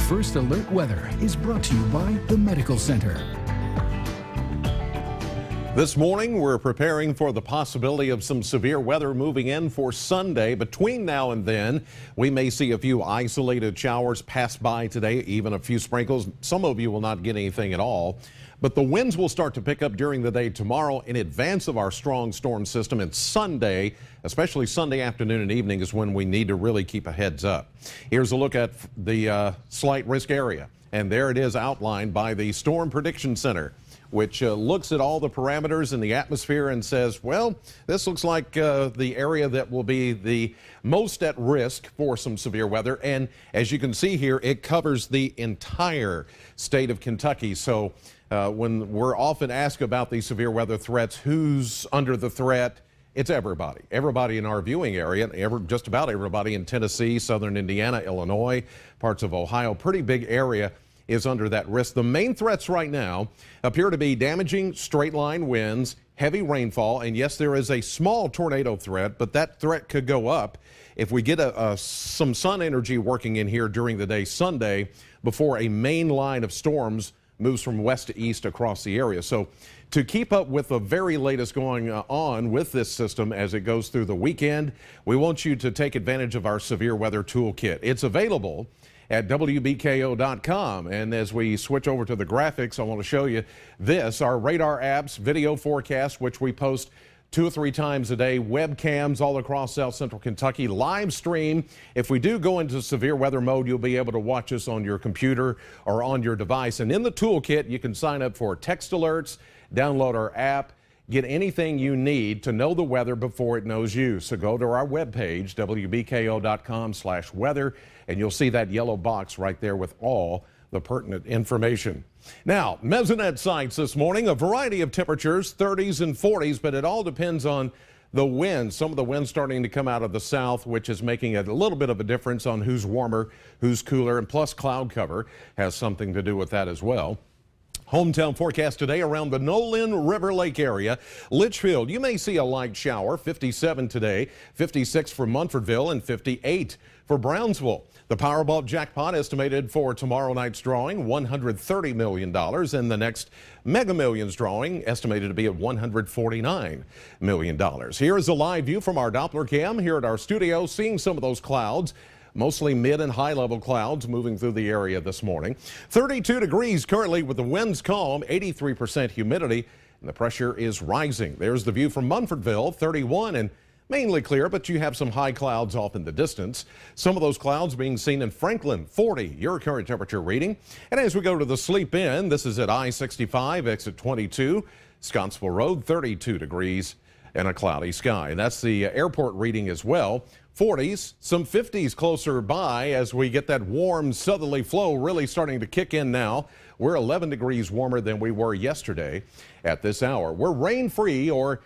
First Alert Weather is brought to you by the Medical Center. This morning, we're preparing for the possibility of some severe weather moving in for Sunday. Between now and then, we may see a few isolated showers pass by today, even a few sprinkles. Some of you will not get anything at all. But the winds will start to pick up during the day tomorrow in advance of our strong storm system. And Sunday, especially Sunday afternoon and evening, is when we need to really keep a heads up. Here's a look at the slight risk area. And there it is outlined by the Storm Prediction Center, which looks at all the parameters in the atmosphere and says, well, this looks like the area that will be the most at risk for some severe weather. And as you can see here, it covers the entire state of Kentucky. So when we're often asked about these severe weather threats, who's under the threat? It's everybody. Everybody in our viewing area, just about everybody in Tennessee, southern Indiana, Illinois, parts of Ohio, pretty big area is under that risk. The main threats right now appear to be damaging straight line winds, heavy rainfall, and yes, there is a small tornado threat, but that threat could go up if we get some sun energy working in here during the day Sunday before a main line of storms moves from west to east across the area. So to keep up with the very latest going on with this system as it goes through the weekend, we want you to take advantage of our severe weather toolkit. It's available at WBKO.com. And as we switch over to the graphics, I want to show you this, our radar apps, video forecast, which we post 2 or 3 times a day, webcams all across South Central Kentucky, live stream. If we do go into severe weather mode, you'll be able to watch us on your computer or on your device. And in the toolkit, you can sign up for text alerts, download our app, get anything you need to know the weather before it knows you. So go to our webpage, WBKO.com/weather, and you'll see that yellow box right there with all the pertinent information. Now, Mesonet sites this morning, a variety of temperatures, 30s and 40s, but it all depends on the wind. Some of the wind starting to come out of the south, which is making it a little bit of a difference on who's warmer, who's cooler, and plus cloud cover has something to do with that as well. Hometown forecast today around the Nolin River Lake area. Litchfield, you may see a light shower, 57 today, 56 for Munfordville, and 58 for Brownsville. The Powerball jackpot estimated for tomorrow night's drawing, $130 million, and the next Mega Millions drawing estimated to be at $149 million. Here is a live view from our Doppler cam here at our studio, seeing some of those clouds. Mostly mid and high level clouds moving through the area this morning. 32 degrees currently with the winds calm, 83% humidity, and the pressure is rising. There's the view from Munfordville, 31 and mainly clear, but you have some high clouds off in the distance. Some of those clouds being seen in Franklin, 40, your current temperature reading. And as we go to the sleep in, this is at I-65, exit 22, Scottsville Road, 32 degrees and a cloudy sky. And that's the airport reading as well. 40s, some 50s closer by as we get that warm southerly flow really starting to kick in now. We're 11 degrees warmer than we were yesterday at this hour. We're rain-free, or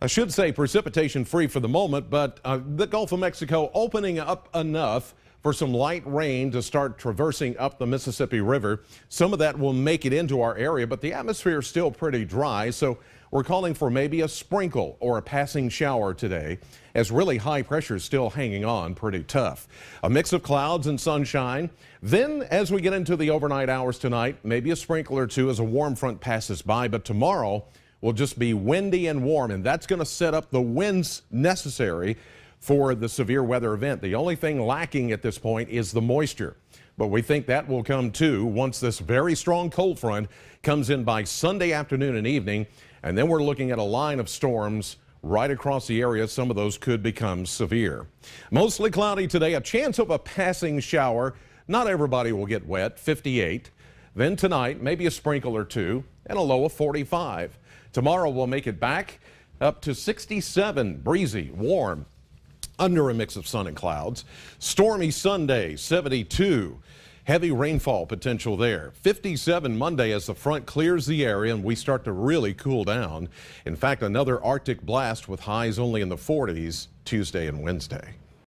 I should say precipitation-free for the moment, but the Gulf of Mexico opening up enough for some light rain to start traversing up the Mississippi River. Some of that will make it into our area, but the atmosphere is still pretty dry, so we're calling for maybe a sprinkle or a passing shower today, as really high pressure is still hanging on pretty tough. A mix of clouds and sunshine. Then as we get into the overnight hours tonight, maybe a sprinkle or two as a warm front passes by, but tomorrow will just be windy and warm, and that's going to set up the winds necessary for the severe weather event. The only thing lacking at this point is the moisture, but we think that will come too once this very strong cold front comes in by Sunday afternoon and evening. And then we're looking at a line of storms right across the area. Some of those could become severe. Mostly cloudy today, a chance of a passing shower. Not everybody will get wet, 58. Then tonight, maybe a sprinkle or two and a low of 45. Tomorrow we'll make it back up to 67, breezy, warm, under a mix of sun and clouds. Stormy Sunday, 72. Heavy rainfall potential there. 57 Monday as the front clears the area and we start to really cool down. In fact, another Arctic blast with highs only in the 40s Tuesday and Wednesday.